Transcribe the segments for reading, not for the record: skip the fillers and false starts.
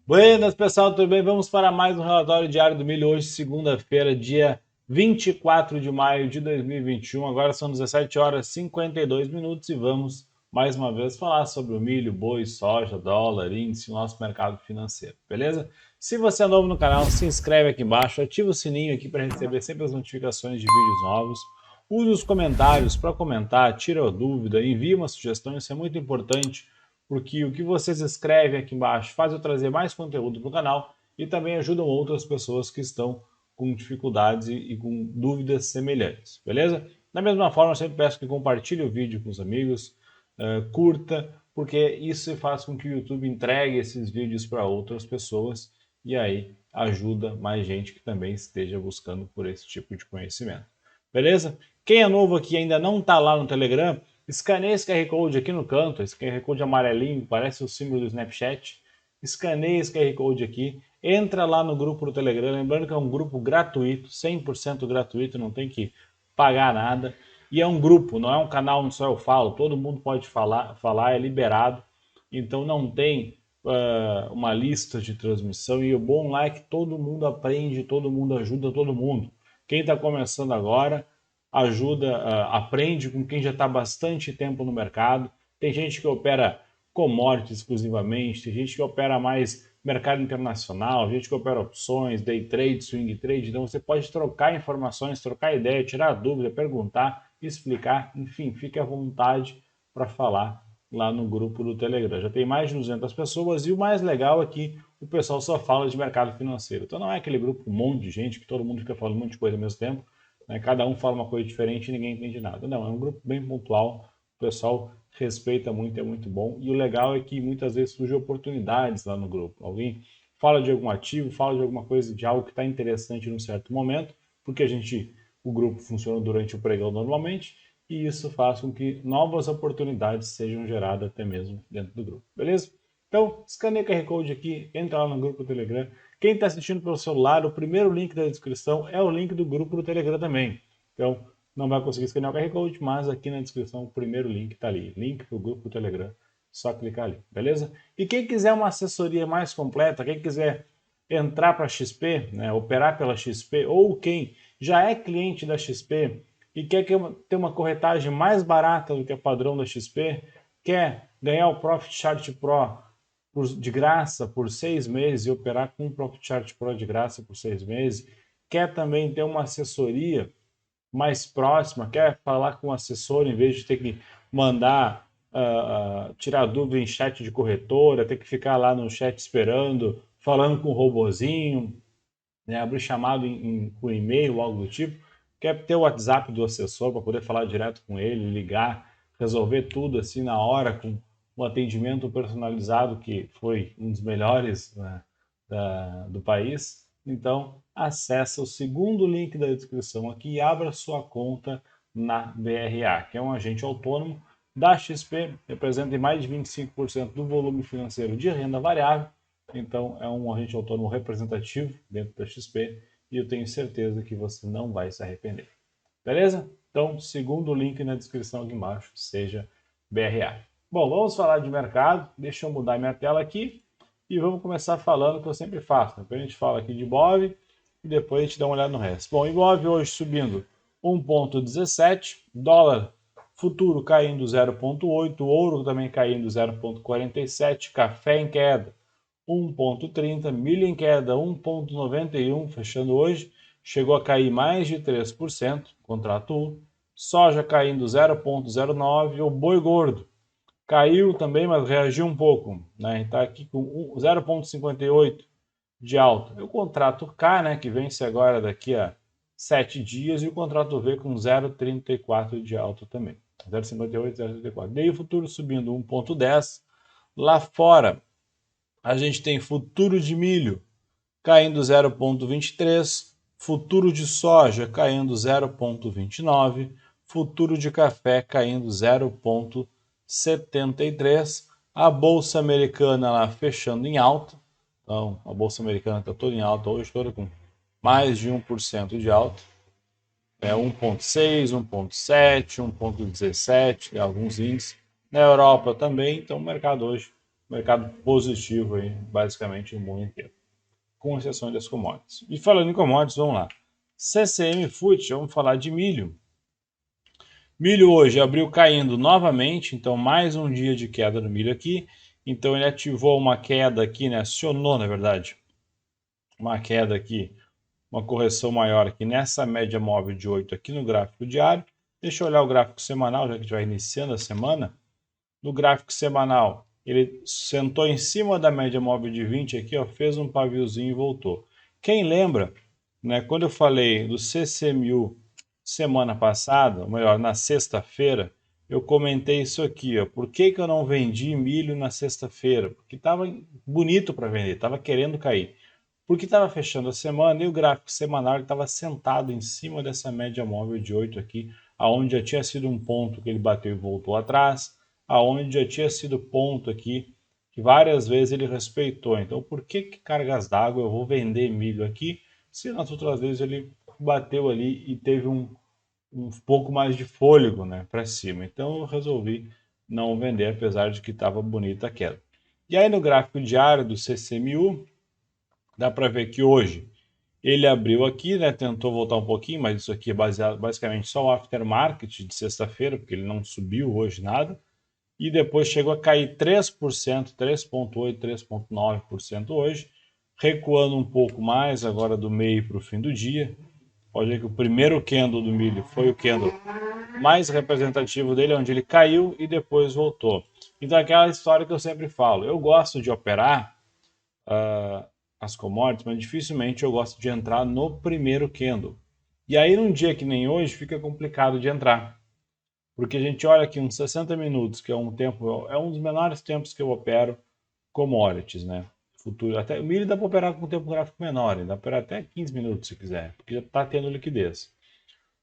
Buenas, pessoal, tudo bem? Vamos para mais um relatório diário do milho hoje, segunda-feira, dia 24 de maio de 2021. Agora são 17 horas e 52 minutos e vamos mais uma vez falar sobre o milho, boi, soja, dólar, índice, nosso mercado financeiro, beleza? Se você é novo no canal, se inscreve aqui embaixo, ativa o sininho aqui para receber sempre as notificações de vídeos novos. Use os comentários para comentar, tira a dúvida, envie uma sugestão, isso é muito importante porque o que vocês escrevem aqui embaixo faz eu trazer mais conteúdo para o canal e também ajudam outras pessoas que estão com dificuldades e com dúvidas semelhantes, beleza? Da mesma forma, eu sempre peço que compartilhe o vídeo com os amigos, curta, porque isso faz com que o YouTube entregue esses vídeos para outras pessoas e aí ajuda mais gente que também esteja buscando por esse tipo de conhecimento. Beleza? Quem é novo aqui e ainda não está lá no Telegram, escaneie esse QR Code aqui no canto, esse QR Code amarelinho, parece o símbolo do Snapchat. Escaneie esse QR Code aqui, entra lá no grupo do Telegram, lembrando que é um grupo gratuito, 100% gratuito, não tem que pagar nada. E é um grupo, não é um canal onde só eu falo, todo mundo pode falar, é liberado. Então não tem uma lista de transmissão e o bom lá é que todo mundo aprende, todo mundo ajuda todo mundo. Quem está começando agora ajuda, aprende com quem já está bastante tempo no mercado. Tem gente que opera commodities exclusivamente, tem gente que opera mais mercado internacional, gente que opera opções, day trade, swing trade. Então você pode trocar informações, trocar ideia, tirar dúvida, perguntar, explicar, enfim, fique à vontade para falar lá no grupo do Telegram. Já tem mais de 200 pessoas e o mais legal é que o pessoal só fala de mercado financeiro. Então não é aquele grupo um monte de gente que todo mundo fica falando um monte de coisa ao mesmo tempo, né? Cada um fala uma coisa diferente e ninguém entende nada. Não, é um grupo bem pontual, o pessoal respeita muito, é muito bom. E o legal é que muitas vezes surgem oportunidades lá no grupo. Alguém fala de algum ativo, fala de alguma coisa, de algo que está interessante num certo momento, porque o grupo funciona durante o pregão normalmente, e isso faz com que novas oportunidades sejam geradas até mesmo dentro do grupo, beleza? Então, escaneia o QR Code aqui, entra lá no grupo do Telegram. Quem está assistindo pelo celular, o primeiro link da descrição é o link do grupo do Telegram também. Então, não vai conseguir escanear o QR Code, mas aqui na descrição o primeiro link está ali. Link para o grupo do Telegram, só clicar ali, beleza? E quem quiser uma assessoria mais completa, quem quiser entrar para a XP, né, operar pela XP, ou quem já é cliente da XP e quer ter uma corretagem mais barata do que a padrão da XP, quer ganhar o Profit Chart Pro de graça por 6 meses e operar com o Profit Chart Pro de graça por 6 meses, quer também ter uma assessoria mais próxima, quer falar com o assessor em vez de ter que mandar tirar dúvida em chat de corretora, ter que ficar lá no chat esperando, falando com o robozinho, né, abrir chamado com e-mail, algo do tipo, quer ter o WhatsApp do assessor para poder falar direto com ele, ligar, resolver tudo assim na hora, com um atendimento personalizado que foi um dos melhores, né, do país. Então, acessa o segundo link da descrição aqui e abra sua conta na BRA, que é um agente autônomo da XP, representa mais de 25% do volume financeiro de renda variável. Então, é um agente autônomo representativo dentro da XP e eu tenho certeza que você não vai se arrepender. Beleza? Então, segundo o link na descrição aqui embaixo, seja BRA. Bom, vamos falar de mercado. Deixa eu mudar minha tela aqui e vamos começar falando o que eu sempre faço. Depois a gente fala aqui de IBOV e depois a gente dá uma olhada no resto. Bom, IBOV hoje subindo 1,17, dólar futuro caindo 0,8, ouro também caindo 0,47, café em queda 1,30, milho em queda 1,91, fechando hoje, chegou a cair mais de 3%, contrato 1, soja caindo 0,09, o boi gordo caiu também, mas reagiu um pouco, né? Está aqui com 0,58 de alta. O contrato K, né, que vence agora daqui a 7 dias, e o contrato V com 0,34 de alta também. 0,58, 0,34. Daí o futuro subindo 1,10. Lá fora, a gente tem futuro de milho caindo 0,23, futuro de soja caindo 0,29, futuro de café caindo 0,73, a bolsa americana lá fechando em alta. Então, a bolsa americana está toda em alta hoje, toda com mais de 1% de alta. É 1,6, 1,7, 1,17, alguns índices. Na Europa também, então o mercado hoje mercado positivo aí, basicamente no mundo inteiro, com exceção das commodities. E falando em commodities, vamos lá. CCM Food, vamos falar de milho. Milho hoje abriu caindo novamente, então mais um dia de queda do milho aqui. Então ele ativou uma queda aqui, né? Acionou, na verdade, uma queda aqui, uma correção maior aqui nessa média móvel de 8 aqui no gráfico diário. Deixa eu olhar o gráfico semanal, já que a gente vai iniciando a semana. No gráfico semanal, ele sentou em cima da média móvel de 20 aqui, ó, fez um paviozinho e voltou. Quem lembra, né, quando eu falei do CCMU semana passada, ou melhor, na sexta-feira, eu comentei isso aqui, ó, por que eu não vendi milho na sexta-feira? Porque estava bonito para vender, estava querendo cair. Porque estava fechando a semana e o gráfico semanal estava sentado em cima dessa média móvel de 8 aqui, aonde já tinha sido um ponto que ele bateu e voltou atrás, aonde já tinha sido ponto aqui que várias vezes ele respeitou. Então, por que cargas d'água eu vou vender milho aqui, se nas outras vezes ele bateu ali e teve um pouco mais de fôlego, né, para cima? Então, eu resolvi não vender, apesar de que estava bonita a queda. E aí no gráfico diário do CCMU, dá para ver que hoje ele abriu aqui, né, tentou voltar um pouquinho, mas isso aqui é baseado basicamente só o aftermarket de sexta-feira, porque ele não subiu hoje nada. E depois chegou a cair 3%, 3,8%, 3,9% hoje, recuando um pouco mais agora do meio para o fim do dia. Pode ver que o primeiro candle do milho foi o candle mais representativo dele, onde ele caiu e depois voltou. Então, aquela história que eu sempre falo, eu gosto de operar as commodities, mas dificilmente eu gosto de entrar no primeiro candle. E aí, num dia que nem hoje, fica complicado de entrar. Porque a gente olha aqui uns 60 minutos, que é um tempo, é um dos menores tempos que eu opero commodities, né? Futuro, até o milho dá para operar com um tempo gráfico menor, dá para operar até 15 minutos se quiser, porque já está tendo liquidez.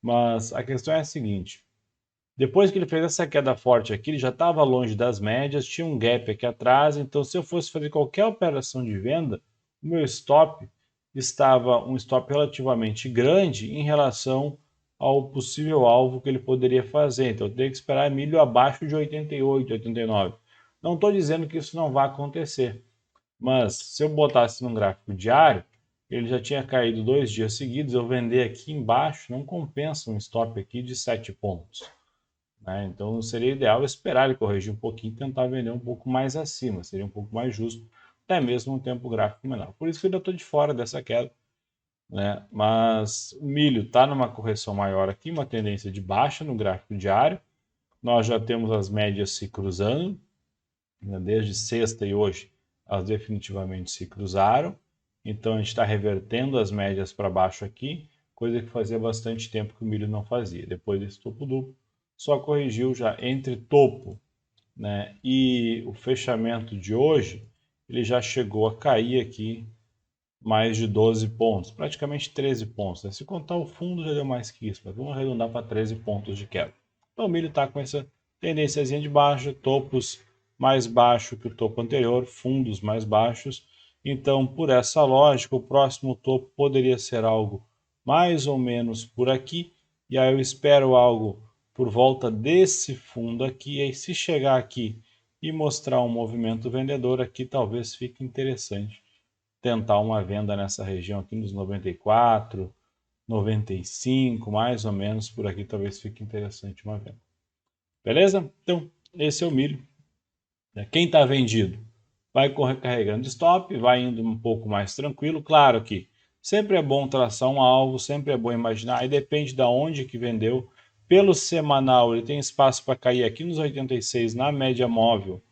Mas a questão é a seguinte: depois que ele fez essa queda forte aqui, ele já estava longe das médias, tinha um gap aqui atrás, então se eu fosse fazer qualquer operação de venda, o meu stop estava um stop relativamente grande em relação ao possível alvo que ele poderia fazer. Então eu teria que esperar milho abaixo de 88, 89. Não estou dizendo que isso não vai acontecer, mas se eu botasse num gráfico diário, ele já tinha caído 2 dias seguidos, eu vender aqui embaixo não compensa um stop aqui de 7 pontos. Né? Então seria ideal esperar ele corrigir um pouquinho e tentar vender um pouco mais acima, seria um pouco mais justo, até mesmo um tempo gráfico menor. Por isso que eu ainda estou de fora dessa queda, né? Mas o milho está numa correção maior aqui, uma tendência de baixa no gráfico diário. Nós já temos as médias se cruzando, né? Desde sexta e hoje elas definitivamente se cruzaram. Então a gente está revertendo as médias para baixo aqui, coisa que fazia bastante tempo que o milho não fazia. Depois desse topo duplo, só corrigiu já entre topo, né, e o fechamento de hoje, ele já chegou a cair aqui mais de 12 pontos, praticamente 13 pontos. Né? Se contar o fundo, já deu mais que isso, mas vamos arredondar para 13 pontos de queda. Então o milho está com essa tendênciazinha de baixa, topos mais baixo que o topo anterior, fundos mais baixos. Então, por essa lógica, o próximo topo poderia ser algo mais ou menos por aqui, e aí eu espero algo por volta desse fundo aqui, e aí se chegar aqui e mostrar um movimento vendedor aqui, talvez fique interessante tentar uma venda nessa região aqui nos 94, 95, mais ou menos por aqui, talvez fique interessante uma venda. Beleza? Então, esse é o milho. Quem está vendido vai carregando stop, vai indo um pouco mais tranquilo. Claro que sempre é bom traçar um alvo, sempre é bom imaginar, e depende de onde que vendeu. Pelo semanal, ele tem espaço para cair aqui nos 86 na média móvel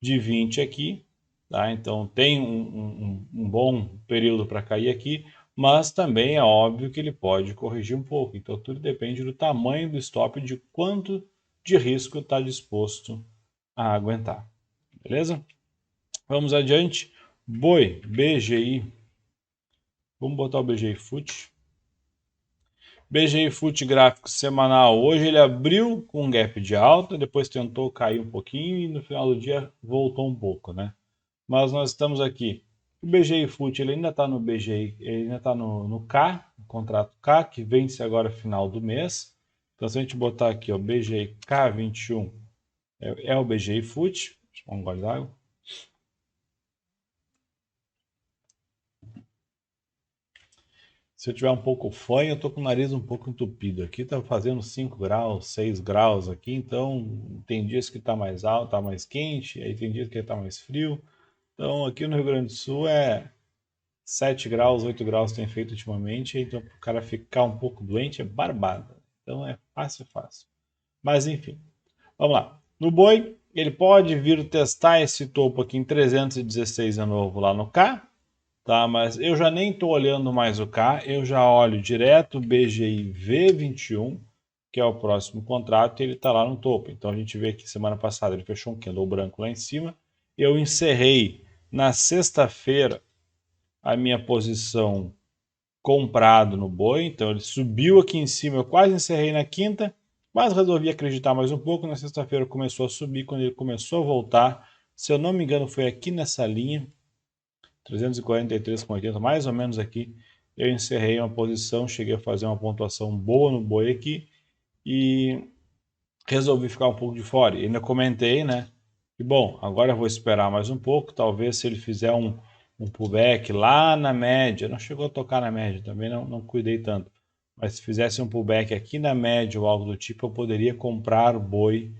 de 20 aqui. Tá? Então tem um bom período para cair aqui, mas também é óbvio que ele pode corrigir um pouco. Então tudo depende do tamanho do stop, de quanto de risco está disposto a aguentar. Beleza? Vamos adiante. Boi, BGI. Vamos botar o BGI Foot. BGI Foot gráfico semanal. Hoje ele abriu com um gap de alta, depois tentou cair um pouquinho e no final do dia voltou um pouco, né? Mas nós estamos aqui. O BGI Foot ele ainda está no BGI, ele ainda está no K, no contrato K, que vence agora final do mês. Então se a gente botar aqui, BGI K21 é o BGI Foot. Deixa eu um gole d'água. Se eu tiver um pouco fanho, eu tô com o nariz um pouco entupido. Aqui tá fazendo 5 graus, 6 graus aqui, então tem dias que tá mais alto, tá mais quente, aí tem dias que tá mais frio. Então aqui no Rio Grande do Sul é 7 graus, 8 graus tem feito ultimamente, então para o cara ficar um pouco doente é barbada. Então é fácil, fácil. Mas enfim, vamos lá. No boi, ele pode vir testar esse topo aqui em 316 de novo lá no K, tá? Mas eu já nem estou olhando mais o K, eu já olho direto o BGI V21, que é o próximo contrato, e ele está lá no topo. Então a gente vê que semana passada ele fechou um candle branco lá em cima. Eu encerrei na sexta-feira a minha posição comprado no boi, então ele subiu aqui em cima, eu quase encerrei na quinta, mas resolvi acreditar mais um pouco, na sexta-feira começou a subir, quando ele começou a voltar, se eu não me engano foi aqui nessa linha, 343,80, mais ou menos aqui, eu encerrei uma posição, cheguei a fazer uma pontuação boa no boi aqui, e resolvi ficar um pouco de fora, e ainda comentei, né, e bom, agora eu vou esperar mais um pouco, talvez se ele fizer um pullback lá na média, não chegou a tocar na média, também não cuidei tanto, mas se fizesse um pullback aqui na média ou algo do tipo, eu poderia comprar o boi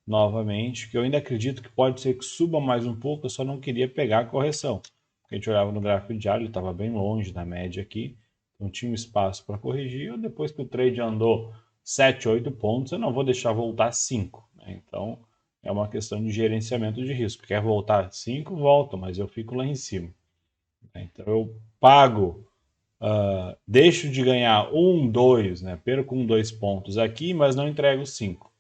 novamente, que eu ainda acredito que pode ser que suba mais um pouco, eu só não queria pegar a correção, porque a gente olhava no gráfico diário, ele estava bem longe da média aqui, não tinha um espaço para corrigir, depois que o trade andou 7, 8 pontos, eu não vou deixar voltar 5, né? Então é uma questão de gerenciamento de risco. Quer voltar 5, volta, mas eu fico lá em cima. Então eu pago, deixo de ganhar 1, 2, né? Perco 1, 2 pontos aqui, mas não entrego 5.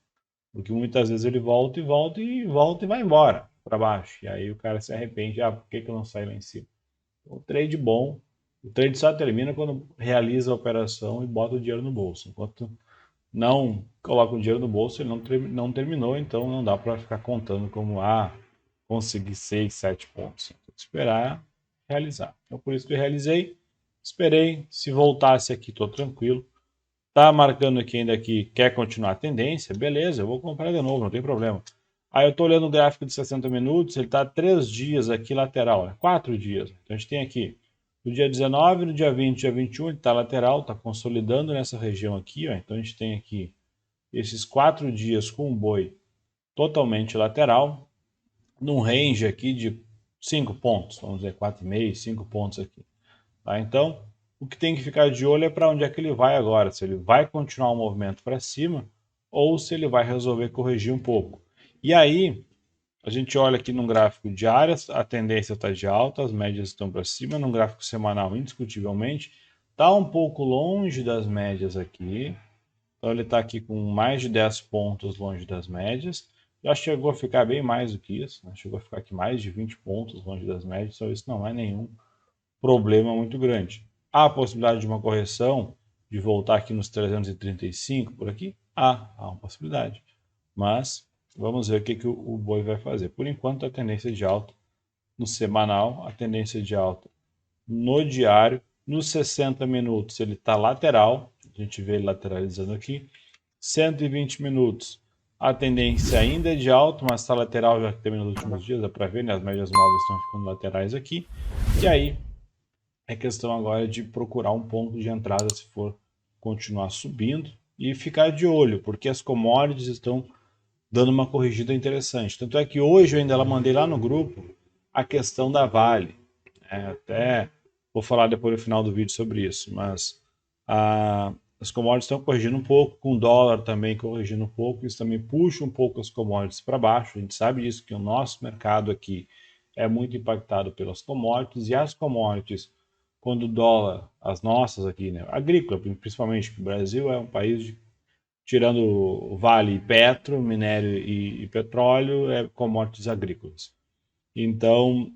Porque muitas vezes ele volta e volta e volta e vai embora para baixo. E aí o cara se arrepende, por que eu não saí lá em cima? O trade bom, o trade só termina quando realiza a operação e bota o dinheiro no bolso. Enquanto não coloca o dinheiro no bolso, ele não terminou, então não dá para ficar contando como, consegui 6, 7 pontos. Tem que esperar realizar. Então, por isso que eu realizei, esperei, se voltasse aqui, estou tranquilo. Tá marcando aqui ainda que quer continuar a tendência, beleza, eu vou comprar de novo, não tem problema. Aí eu estou olhando o gráfico de 60 minutos, ele está 3 dias aqui lateral, né? 4 dias. Então a gente tem aqui no dia 19, no dia 20, dia 21, ele está lateral, está consolidando nessa região aqui, ó. Então a gente tem aqui esses 4 dias com o boi totalmente lateral, num range aqui de 5 pontos, vamos dizer 4,5, 5 pontos aqui. Tá? Então, o que tem que ficar de olho é para onde é que ele vai agora, se ele vai continuar o movimento para cima ou se ele vai resolver corrigir um pouco. E aí, a gente olha aqui no gráfico diário, a tendência está de alta, as médias estão para cima, no gráfico semanal, indiscutivelmente, está um pouco longe das médias aqui, então ele está aqui com mais de 10 pontos longe das médias, já chegou a ficar bem mais do que isso, né? Chegou a ficar aqui mais de 20 pontos longe das médias, então isso não é nenhum problema muito grande. Há a possibilidade de uma correção, de voltar aqui nos 335 por aqui? Há uma possibilidade. Mas vamos ver o que o boi vai fazer. Por enquanto, a tendência de alta no semanal, a tendência de alta no diário, nos 60 minutos ele está lateral, a gente vê ele lateralizando aqui. 120 minutos, a tendência ainda é de alta, mas está lateral já que terminou nos últimos dias, dá para ver, né? As médias móveis estão ficando laterais aqui. E aí, é questão agora de procurar um ponto de entrada se for continuar subindo e ficar de olho, porque as commodities estão dando uma corrigida interessante. Tanto é que hoje eu ainda mandei lá no grupo a questão da Vale. Até vou falar depois no final do vídeo sobre isso, mas as commodities estão corrigindo um pouco, com o dólar também corrigindo um pouco, isso também puxa um pouco as commodities para baixo. A gente sabe disso, que o nosso mercado aqui é muito impactado pelas commodities, e as commodities, quando o dólar, as nossas aqui, né, agrícola, principalmente, porque o Brasil é um país tirando o Vale e Petro, minério e petróleo, é commodities agrícolas. Então,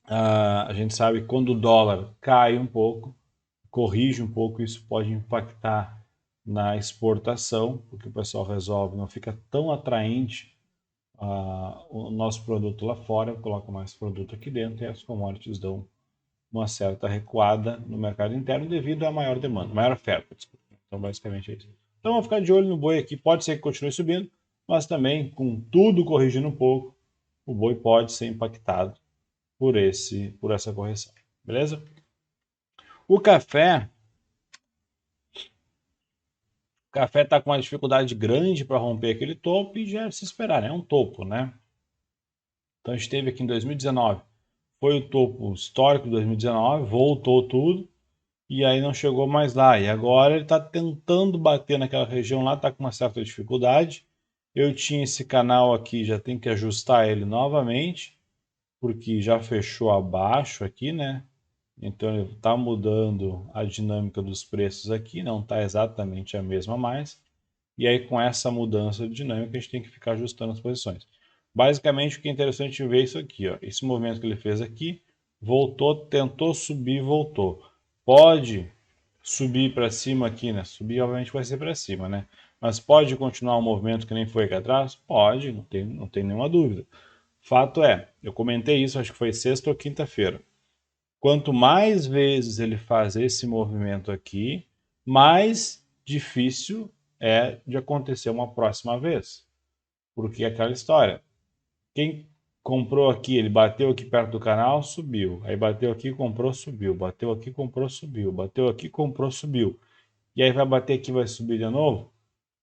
a gente sabe que quando o dólar cai um pouco, corrige um pouco, isso pode impactar na exportação, porque o pessoal resolve, não fica tão atraente o nosso produto lá fora, coloca mais produto aqui dentro e as commodities dão uma certa recuada no mercado interno devido à maior demanda, maior oferta. Desculpa. Então, basicamente é isso. Então, vamos ficar de olho no boi aqui. Pode ser que continue subindo, mas também, com tudo corrigindo um pouco, o boi pode ser impactado por essa correção. Beleza? O café, café está com uma dificuldade grande para romper aquele topo e já é se esperar, né? É um topo, né? Então a gente teve aqui em 2019, foi o topo histórico de 2019, voltou tudo e aí não chegou mais lá. E agora ele está tentando bater naquela região lá, está com uma certa dificuldade. Eu tinha esse canal aqui, já tem que ajustar ele novamente, porque já fechou abaixo aqui, né? Então ele está mudando a dinâmica dos preços aqui, não está exatamente a mesma mais. E aí com essa mudança de dinâmica a gente tem que ficar ajustando as posições. Basicamente o que é interessante ver é isso aqui, ó. Esse movimento que ele fez aqui, voltou, tentou subir, voltou. Pode subir para cima aqui, né? Subir obviamente vai ser para cima, né? Mas pode continuar o movimento que nem foi aqui atrás? Pode, não tem nenhuma dúvida. Fato é, eu comentei isso, acho que foi sexta ou quinta-feira. Quanto mais vezes ele faz esse movimento aqui, mais difícil é de acontecer uma próxima vez. Porque é aquela história. Quem comprou aqui, ele bateu aqui perto do canal, subiu. Aí bateu aqui, comprou, subiu. Bateu aqui, comprou, subiu. Bateu aqui, comprou, subiu. E aí vai bater aqui, vai subir de novo.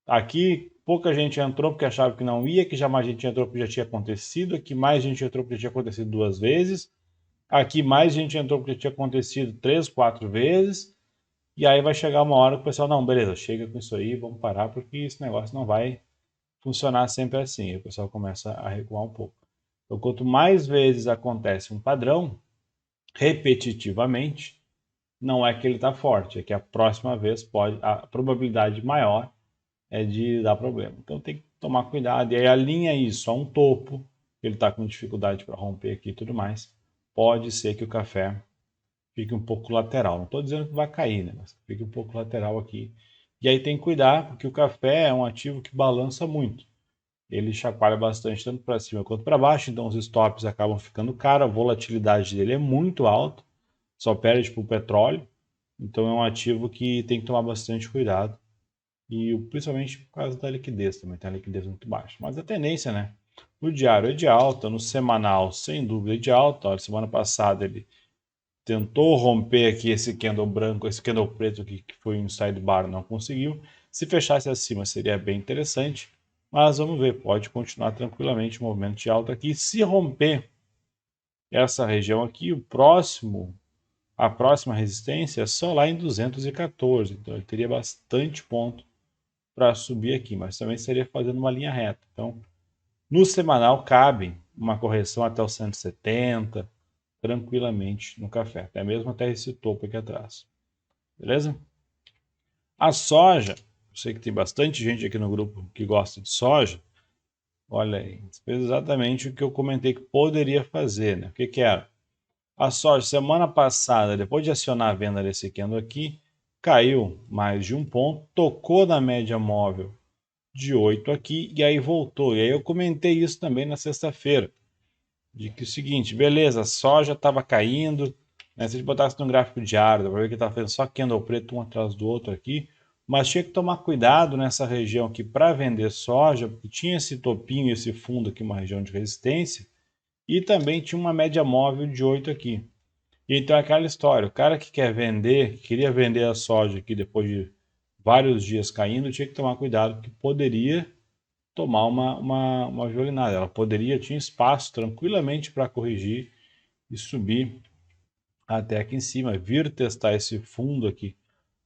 Aqui pouca gente entrou porque achava que não ia, que já mais gente entrou porque já tinha acontecido, aqui mais gente entrou porque já tinha acontecido 2 vezes. Aqui mais gente entrou porque tinha acontecido 3, 4 vezes. E aí vai chegar uma hora que o pessoal, não, beleza, chega com isso aí, vamos parar, porque esse negócio não vai funcionar sempre assim. E o pessoal começa a recuar um pouco. Então, quanto mais vezes acontece um padrão, repetitivamente, não é que ele está forte, é que a próxima vez pode, a probabilidade maior é de dar problema. Então tem que tomar cuidado. E aí alinha isso a um topo, ele está com dificuldade para romper aqui e tudo mais. Pode ser que o café fique um pouco lateral. Não estou dizendo que vai cair, né? Mas fique um pouco lateral aqui. E aí tem que cuidar, porque o café é um ativo que balança muito. Ele chacoalha bastante, tanto para cima quanto para baixo, então os stops acabam ficando caros, a volatilidade dele é muito alta, só perde para o petróleo. Então é um ativo que tem que tomar bastante cuidado. E principalmente por causa da liquidez também, tem a liquidez muito baixa. Mas a tendência, né? No diário é de alta, no semanal, sem dúvida, é de alta. Olha, semana passada ele tentou romper aqui esse candle branco, esse candle preto aqui, que foi um sidebar, não conseguiu. Se fechasse acima seria bem interessante, mas vamos ver, pode continuar tranquilamente o movimento de alta aqui. Se romper essa região aqui, a próxima resistência é só lá em 214, então ele teria bastante ponto para subir aqui, mas também seria fazendo uma linha reta. Então, no semanal cabe uma correção até os 170, tranquilamente no café, até mesmo até esse topo aqui atrás. Beleza? A soja, eu sei que tem bastante gente aqui no grupo que gosta de soja. Olha aí, fez exatamente o que eu comentei que poderia fazer, né? O que que era? A soja, semana passada, depois de acionar a venda desse candle aqui, caiu mais de um ponto, tocou na média móvel de 8 aqui e aí voltou. E aí eu comentei isso também na sexta-feira, de que o seguinte, beleza, a soja estava caindo, né? Se a gente botasse no gráfico diário, dá para ver que estava fazendo só candle preto um atrás do outro aqui, mas tinha que tomar cuidado nessa região aqui para vender soja, porque tinha esse topinho, esse fundo aqui, uma região de resistência, e também tinha uma média móvel de 8 aqui. E então é aquela história, o cara que quer vender, que queria vender a soja aqui depois de vários dias caindo, tinha que tomar cuidado, porque poderia tomar uma violinada. Ela poderia, tinha espaço tranquilamente para corrigir e subir até aqui em cima, vir testar esse fundo aqui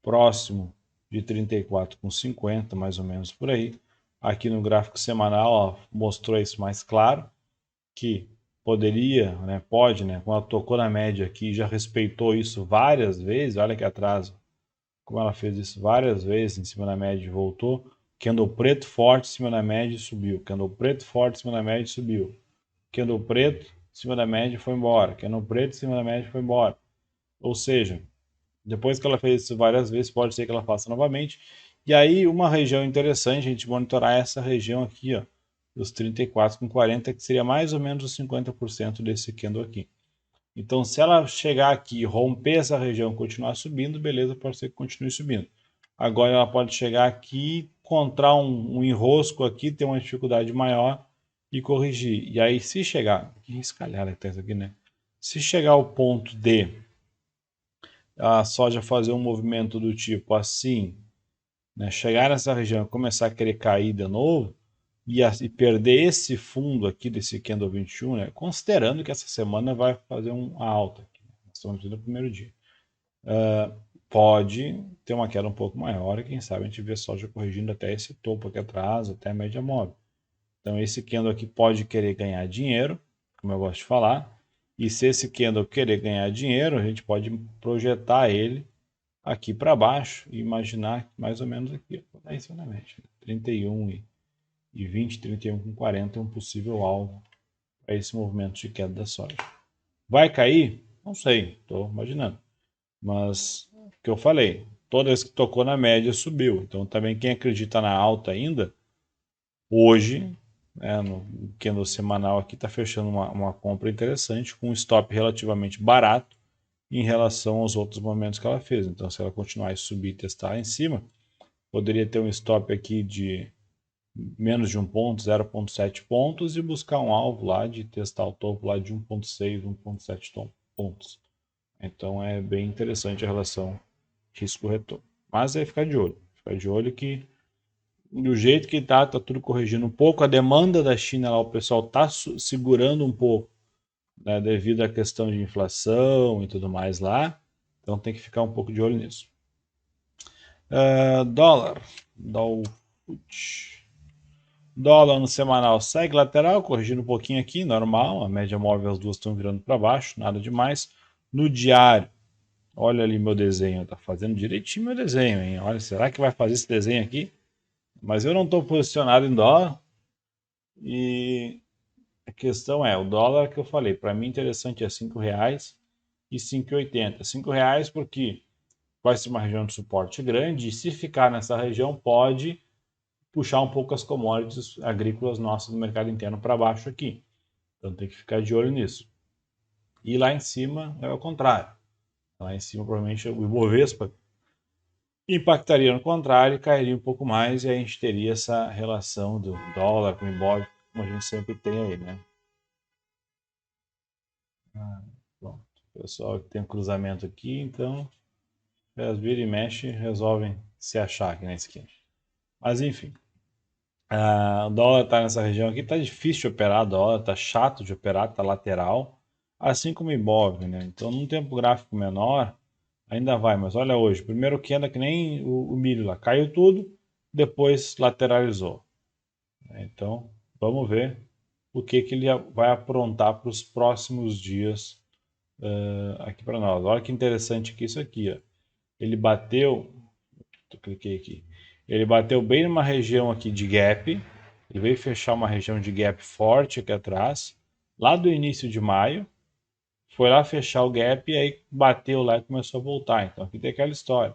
próximo de 34,50, mais ou menos por aí. Aqui no gráfico semanal, ó, mostrou isso mais claro, que poderia, né, pode, né, quando ela tocou na média aqui, já respeitou isso várias vezes, olha que atraso, como ela fez isso várias vezes em cima da média e voltou. Candle preto forte em cima da média e subiu. Candle preto forte em cima da média e subiu. Candle preto em cima da média e foi embora. Candle preto em cima da média e foi embora. Ou seja, depois que ela fez isso várias vezes, pode ser que ela faça novamente. E aí, uma região interessante, a gente monitorar essa região aqui, ó, dos 34,40, que seria mais ou menos os 50% desse candle aqui. Então, se ela chegar aqui, romper essa região e continuar subindo, beleza, pode ser que continue subindo. Agora ela pode chegar aqui, encontrar um enrosco aqui, ter uma dificuldade maior e corrigir. E aí, se chegar, que escalhada que tá isso aqui, né? Se chegar ao ponto de a soja fazer um movimento do tipo assim, né, chegar nessa região e começar a querer cair de novo e perder esse fundo aqui desse candle 21, né, considerando que essa semana vai fazer uma alta, aqui, né, nós estamos no primeiro dia, pode ter uma queda um pouco maior e quem sabe a gente vê soja corrigindo até esse topo aqui atrás, até a média móvel. Então esse candle aqui pode querer ganhar dinheiro, como eu gosto de falar, e se esse candle querer ganhar dinheiro, a gente pode projetar ele aqui para baixo e imaginar mais ou menos aqui, daí na média, 31 e 20, 31 com 40 é um possível alvo para esse movimento de queda da soja. Vai cair? Não sei, estou imaginando. Mas, o que eu falei, toda vez que tocou na média subiu. Então também quem acredita na alta ainda, hoje, né, no candle semanal aqui está fechando uma compra interessante com um stop relativamente barato em relação aos outros momentos que ela fez. Então se ela continuar a subir e testar em cima, poderia ter um stop aqui de menos de 1 ponto, 0,7 pontos e buscar um alvo lá de testar o topo lá de 1,6, 1,7 pontos. Então é bem interessante a relação risco-retorno. Mas é ficar de olho que do jeito que tá tudo corrigindo um pouco. A demanda da China lá, o pessoal tá segurando um pouco, né, devido à questão de inflação e tudo mais lá. Então tem que ficar um pouco de olho nisso. Dólar. Dólar no semanal segue lateral, corrigindo um pouquinho aqui, normal. A média móvel, as duas estão virando para baixo, nada demais. No diário, olha ali meu desenho, tá fazendo direitinho meu desenho, hein? Olha, será que vai fazer esse desenho aqui? Mas eu não estou posicionado em dólar. E a questão é, o dólar que eu falei, para mim interessante é R$5 e 5,80. R$5 porque vai ser uma região de suporte grande e se ficar nessa região pode puxar um pouco as commodities agrícolas nossas do mercado interno para baixo aqui. Então tem que ficar de olho nisso. E lá em cima é o contrário. Lá em cima provavelmente o Ibovespa impactaria no contrário e cairia um pouco mais e aí a gente teria essa relação do dólar com o Ibov, como a gente sempre tem aí, né? Bom, o pessoal tem um cruzamento aqui, então elas viram e mexe resolvem se achar aqui na esquina. Mas enfim, o dólar está nessa região aqui, está difícil de operar, dólar está chato de operar, está lateral, assim como o Ibov, né? Então num tempo gráfico menor ainda vai, mas olha hoje, primeiro que anda que nem o milho lá, caiu tudo, depois lateralizou. Então vamos ver o que ele vai aprontar para os próximos dias aqui para nós. Olha que interessante que isso aqui, ó. Ele bateu, eu cliquei aqui, ele bateu bem numa região aqui de gap, ele veio fechar uma região de gap forte aqui atrás, lá do início de maio, foi lá fechar o gap e aí bateu lá e começou a voltar. Então aqui tem aquela história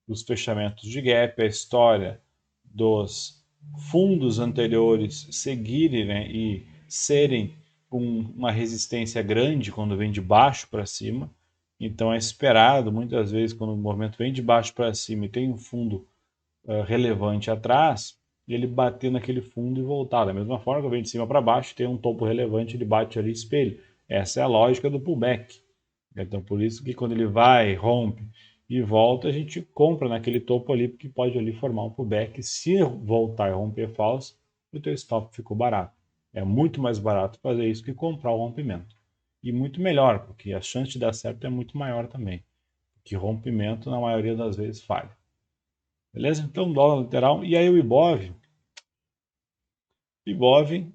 dos fechamentos de gap, a história dos fundos anteriores seguirem, né, e serem uma resistência grande quando vem de baixo para cima. Então é esperado, muitas vezes, quando o movimento vem de baixo para cima e tem um fundo relevante atrás, ele bater naquele fundo e voltar. Da mesma forma que vem de cima para baixo, tem um topo relevante, ele bate ali e espelha. Essa é a lógica do pullback. Então por isso que quando ele vai, rompe e volta, a gente compra naquele topo ali, porque pode ali formar um pullback. Se voltar e romper falso, o teu stop ficou barato. É muito mais barato fazer isso que comprar o rompimento. E muito melhor, porque a chance de dar certo é muito maior também. Que rompimento, na maioria das vezes, falha. Beleza? Então, dólar lateral. E aí o Ibov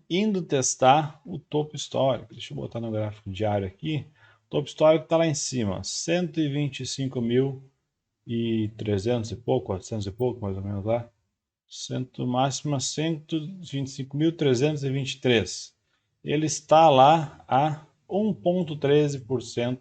indo testar o topo histórico. Deixa eu botar no gráfico diário aqui. O topo histórico está lá em cima, 125.300 e pouco, 400 e pouco, mais ou menos lá. Máxima 125.323. Ele está lá a 1,13%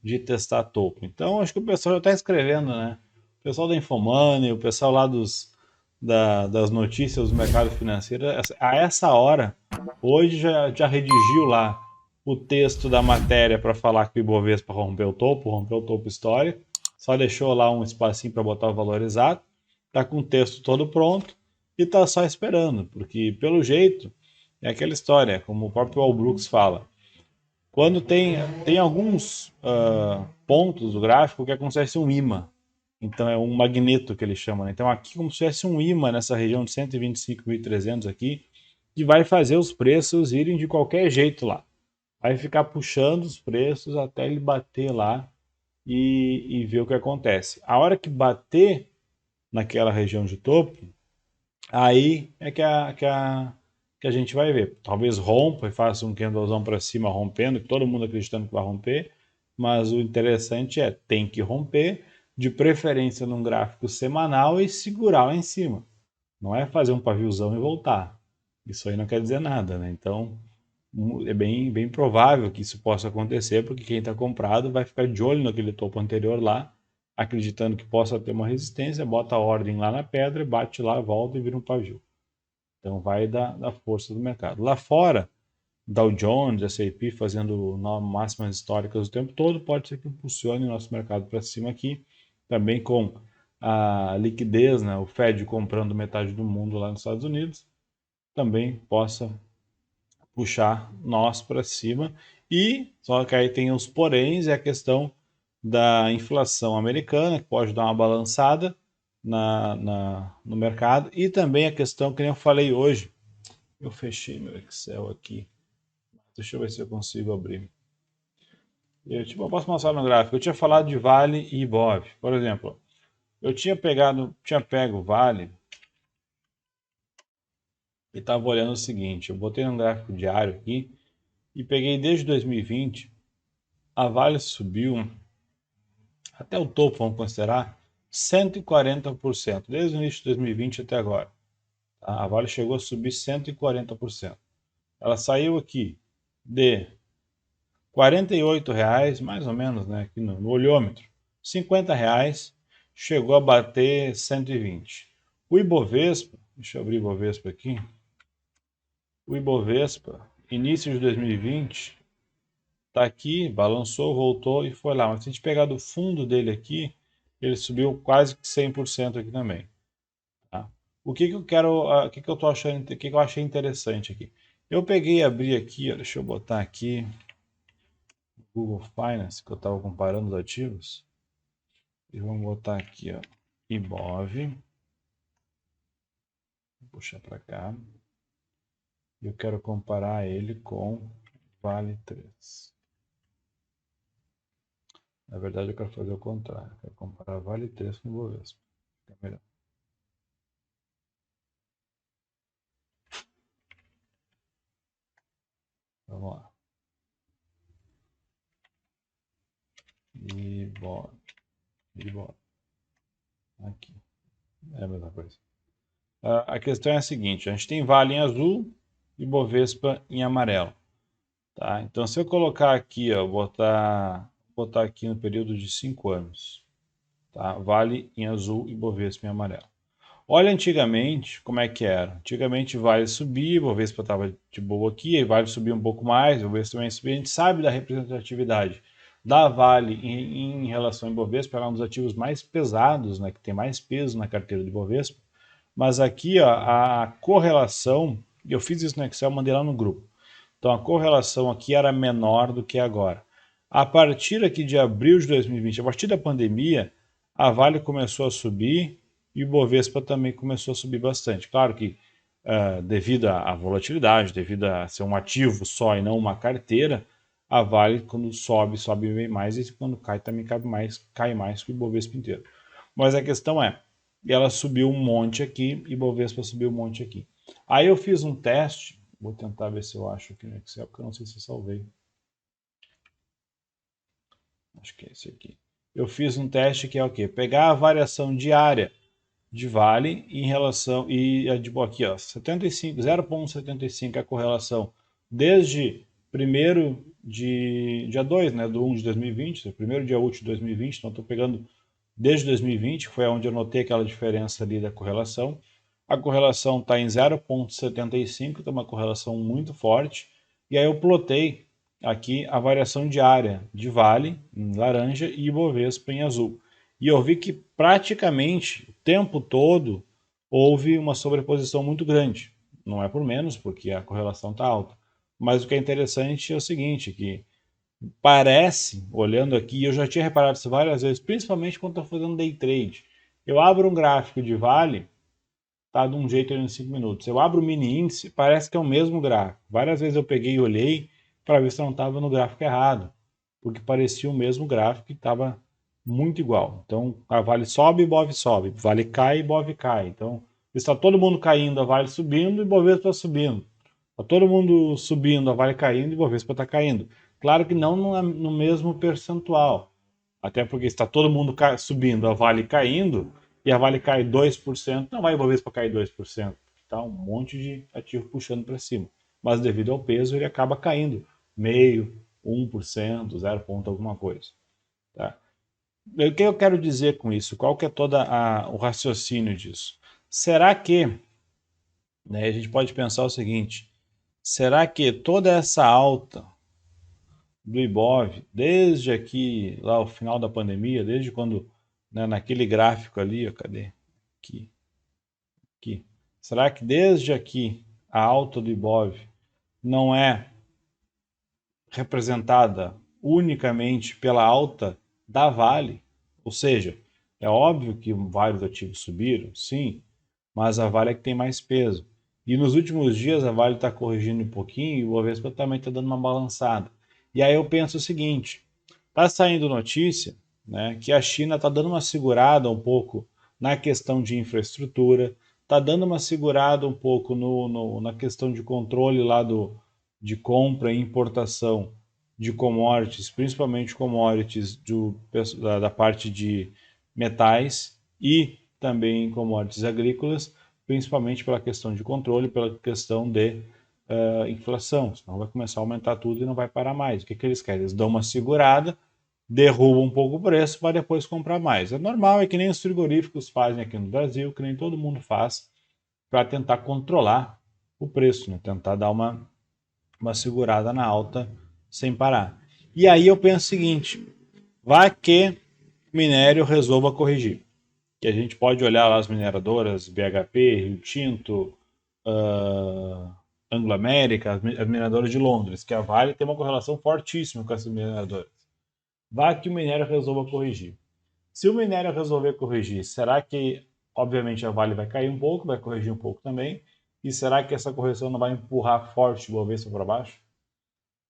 de testar topo. Então, acho que o pessoal já está escrevendo, né? O pessoal da Infomoney, o pessoal lá das notícias do mercado financeiro, a essa hora, hoje já redigiu lá o texto da matéria para falar que o Ibovespa rompeu o topo histórico, só deixou lá um espacinho para botar o valor exato, está com o texto todo pronto e está só esperando, porque pelo jeito é aquela história, como o próprio Al Brooks fala, quando tem alguns pontos do gráfico que acontece um imã. Então é um magneto que ele chama, né? Então aqui como se tivesse um imã nessa região de 125.300 aqui, que vai fazer os preços irem de qualquer jeito lá. Vai ficar puxando os preços até ele bater lá e ver o que acontece. A hora que bater naquela região de topo, aí é que a gente vai ver. Talvez rompa e faça um candlezão para cima rompendo, todo mundo acreditando que vai romper, mas o interessante é, tem que romper, de preferência num gráfico semanal e segurar lá em cima. Não é fazer um paviozão e voltar. Isso aí não quer dizer nada, né? Então, é bem provável que isso possa acontecer, porque quem está comprado vai ficar de olho naquele topo anterior lá, acreditando que possa ter uma resistência, bota a ordem lá na pedra, bate lá, volta e vira um pavio. Então vai da força do mercado. Lá fora, Dow Jones, S&P fazendo máximas históricas o tempo todo, pode ser que impulsione o nosso mercado para cima aqui, também com a liquidez, né, o Fed comprando metade do mundo lá nos Estados Unidos, também possa puxar nós para cima. E só que aí tem os poréns, é a questão da inflação americana, que pode dar uma balançada no mercado, e também a questão que nem eu falei hoje. Eu fechei meu Excel aqui. Deixa eu ver se eu consigo abrir. Eu posso mostrar no gráfico. Eu tinha falado de Vale e Ibov. Por exemplo, eu tinha pego o Vale e estava olhando o seguinte. Eu botei no gráfico diário aqui e peguei desde 2020. A Vale subiu até o topo, vamos considerar, 140%, desde o início de 2020 até agora. A Vale chegou a subir 140%. Ela saiu aqui de R$ 48, mais ou menos, né, aqui no olhômetro, R$ 50, chegou a bater 120. O Ibovespa, deixa eu abrir o Ibovespa aqui, o Ibovespa, início de 2020, está aqui, balançou, voltou e foi lá. Mas se a gente pegar do fundo dele aqui, ele subiu quase que 100% aqui também. Tá? O que eu quero, o que eu tô achando, o que eu achei interessante aqui? Eu peguei e abri aqui, ó, deixa eu botar aqui, Google Finance, que eu estava comparando os ativos. E vamos botar aqui, ó, Ibov. Vou puxar para cá. E eu quero comparar ele com Vale 3. Na verdade, eu quero fazer o contrário. Eu quero comparar Vale 3 com o Ibovespa. Fica melhor. Vamos lá. Ibov. Aqui. É a mesma coisa. A questão é a seguinte: a gente tem Vale em azul e Bovespa em amarelo. Tá? Então, se eu colocar aqui, ó, botar aqui no período de 5 anos, tá? Vale em azul e Bovespa em amarelo. Olha antigamente como é que era. Antigamente Vale subia, Bovespa estava de boa aqui, aí Vale subia um pouco mais, Bovespa também subia. A gente sabe da representatividade da Vale em relação ao Bovespa, ela é um dos ativos mais pesados, né, que tem mais peso na carteira de Bovespa. Mas aqui ó, a correlação, eu fiz isso no Excel, mandei lá no grupo. Então a correlação aqui era menor do que agora. A partir aqui de abril de 2020, a partir da pandemia, a Vale começou a subir e o Bovespa também começou a subir bastante. Claro que devido à volatilidade, devido a ser um ativo só e não uma carteira, a Vale quando sobe bem mais, e quando cai também cai mais que o Bovespa inteiro. Mas a questão é, ela subiu um monte aqui e o Bovespa subiu um monte aqui. Aí eu fiz um teste, vou tentar ver se eu acho aqui no Excel, porque eu não sei se eu salvei. Acho que é esse aqui. Eu fiz um teste que é o quê? Pegar a variação diária de Vale em relação e aqui, ó, 0,75 é a correlação desde primeiro de dia 2, né, do 1 de 2020, primeiro dia útil de 2020, então estou pegando desde 2020, que foi onde eu notei aquela diferença ali da correlação. A correlação está em 0,75, tem uma correlação muito forte. E aí eu plotei aqui a variação diária de Vale em laranja e Ibovespa em azul. E eu vi que praticamente o tempo todo houve uma sobreposição muito grande. Não é por menos, porque a correlação está alta. Mas o que é interessante é o seguinte, que Parece, olhando aqui, eu já tinha reparado isso várias vezes, principalmente quando estou fazendo day trade. Eu abro um gráfico de Vale, tá de um jeito ali em 5 minutos. Eu abro o mini índice, parece que é o mesmo gráfico. Várias vezes eu peguei e olhei para ver se não estava no gráfico errado, porque parecia o mesmo gráfico e estava muito igual. Então, a Vale sobe, Bov sobe, Vale cai, Bov cai. Então, está todo mundo caindo, a Vale subindo e Bovespa está subindo. Está todo mundo subindo, a Vale caindo e Bovespa está caindo. Claro que não no mesmo percentual, até porque está todo mundo subindo, a Vale caindo, e a Vale cai 2%, não vai envolver para cair 2%. Tá um monte de ativo puxando para cima. Mas devido ao peso, ele acaba caindo meio, 1%, 0 ponto alguma coisa. Tá? O que eu quero dizer com isso? Qual que é todo o raciocínio disso? Será que, né, a gente pode pensar o seguinte, será que toda essa alta do Ibov, desde aqui, lá o final da pandemia, desde quando, né, naquele gráfico ali, ó, cadê? Aqui, aqui. Será que desde aqui a alta do Ibov não é representada unicamente pela alta da Vale? Ou seja, é óbvio que vários ativos subiram, sim, mas a Vale é que tem mais peso. E nos últimos dias a Vale está corrigindo um pouquinho e o Bovespa também está dando uma balançada. E aí eu penso o seguinte: está saindo notícia, né, que a China está dando uma segurada um pouco na questão de infraestrutura, está dando uma segurada um pouco na questão de controle lá de compra e importação de commodities, principalmente commodities da parte de metais e também commodities agrícolas, principalmente pela questão de controle, pela questão de inflação, senão vai começar a aumentar tudo e não vai parar mais. O que eles querem? Eles dão uma segurada, derrubam um pouco o preço para depois comprar mais. É normal, é que nem os frigoríficos fazem aqui no Brasil, que nem todo mundo faz, para tentar controlar o preço, né? Tentar dar uma segurada na alta sem parar. E aí eu penso o seguinte, vai que o minério resolva corrigir. Que a gente pode olhar lá as mineradoras, BHP, Rio Tinto, Anglo América, as mineradoras de Londres, que a Vale tem uma correlação fortíssima com essas mineradoras. Vai que o minério resolva corrigir. Se o minério resolver corrigir, será que, obviamente, a Vale vai cair um pouco, vai corrigir um pouco também? E será que essa correção não vai empurrar forte o Bovespa para baixo?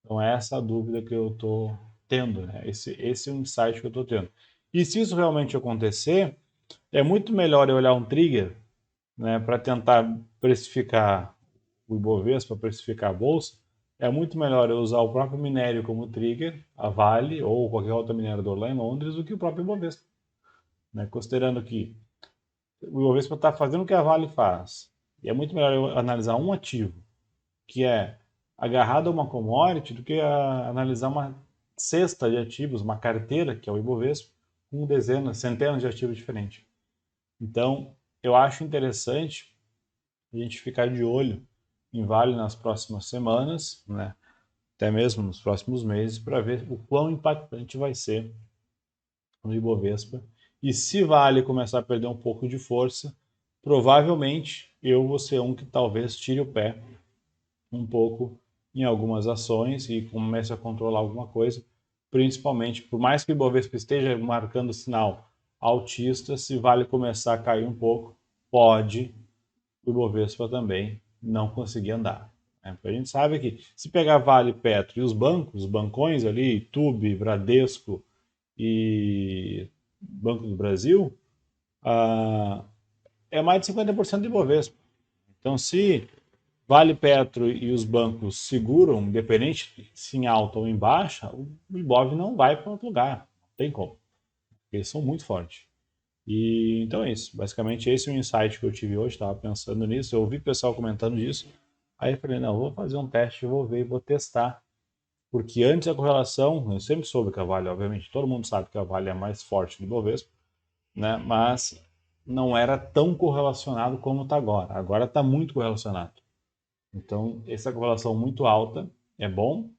Então, é essa a dúvida que eu estou tendo, né? Esse é o insight que eu estou tendo. E se isso realmente acontecer, é muito melhor eu olhar um trigger, né, para tentar precificar o Ibovespa, precificar a bolsa. É muito melhor eu usar o próprio minério como trigger, a Vale ou qualquer outro minerador lá em Londres, do que o próprio Ibovespa. Né? Considerando que o Ibovespa está fazendo o que a Vale faz. E é muito melhor eu analisar um ativo que é agarrado a uma commodity do que analisar uma cesta de ativos, uma carteira, que é o Ibovespa, com dezenas, centenas de ativos diferentes. Então, eu acho interessante a gente ficar de olho em Vale nas próximas semanas, né? Até mesmo nos próximos meses, para ver o quão impactante vai ser no Ibovespa. E se Vale começar a perder um pouco de força, provavelmente eu vou ser um que talvez tire o pé um pouco em algumas ações e comece a controlar alguma coisa, principalmente, por mais que o Ibovespa esteja marcando sinal altista, se Vale começar a cair um pouco, pode o Ibovespa também não conseguir andar. Né? A gente sabe que se pegar Vale, Petro e os bancos, os bancões ali, Tube, Bradesco e Banco do Brasil, é mais de 50% do Ibovespa. Então, se Vale, Petro e os bancos seguram, independente se em alta ou em baixa, o Ibov não vai para outro lugar. Não tem como. Eles são muito fortes. E então é isso. Basicamente, esse é o insight que eu tive hoje. Estava pensando nisso, eu ouvi o pessoal comentando disso. Aí eu falei, não, vou fazer um teste, vou ver, vou testar. Porque antes a correlação, eu sempre soube que a Vale, obviamente, todo mundo sabe que a Vale é mais forte do Ibovespa, né? Mas não era tão correlacionado como está agora. Agora está muito correlacionado. Então, essa correlação muito alta é bom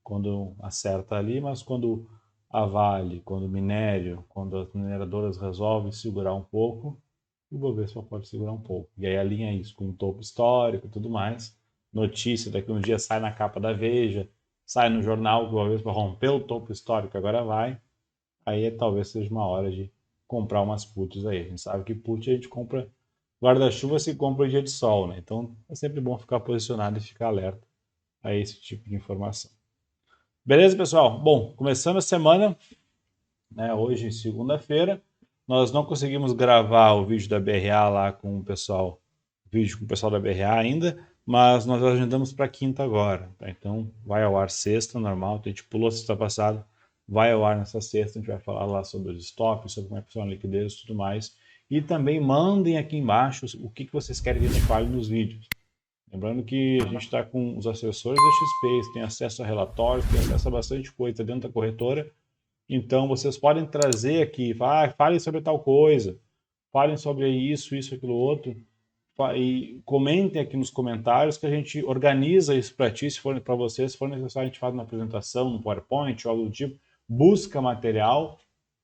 quando acerta ali, mas quando a Vale, quando o minério, quando as mineradoras resolvem segurar um pouco, o Bovespa pode segurar um pouco. E aí alinha isso com o topo histórico e tudo mais. Notícia, daqui uns dias sai na capa da Veja, sai no jornal que uma vez para romper o topo histórico, agora vai, aí talvez seja uma hora de comprar umas puts aí. A gente sabe que put a gente compra, guarda-chuva se compra em dia de sol, né? Então é sempre bom ficar posicionado e ficar alerta a esse tipo de informação. Beleza, pessoal? Bom, começando a semana, né, hoje, segunda-feira, nós não conseguimos gravar o vídeo da BRA lá com o pessoal, vídeo com o pessoal da BRA ainda, mas nós agendamos para quinta agora, tá? Então vai ao ar sexta, normal, a gente pulou sexta passada, vai ao ar nessa sexta, a gente vai falar lá sobre os stops, sobre como é que funciona a liquidez e tudo mais. E também mandem aqui embaixo o que vocês querem que a gente fale nos vídeos. Lembrando que a gente está com os assessores da XP, eles têm acesso a relatórios, têm acesso a bastante coisa dentro da corretora. Então, vocês podem trazer aqui, falem sobre tal coisa, falem sobre isso, aquilo, outro, e comentem aqui nos comentários que a gente organiza isso para ti, se for para vocês, se for necessário, a gente faz uma apresentação no PowerPoint ou algo do tipo, busca material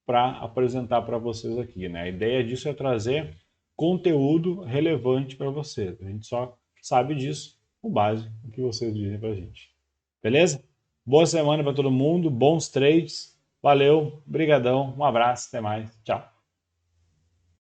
para apresentar para vocês aqui, né? A ideia disso é trazer conteúdo relevante para vocês. A gente só sabe disso com base no que vocês dizem para a gente. Beleza? Boa semana para todo mundo, bons trades. Valeu, brigadão, um abraço, até mais, tchau.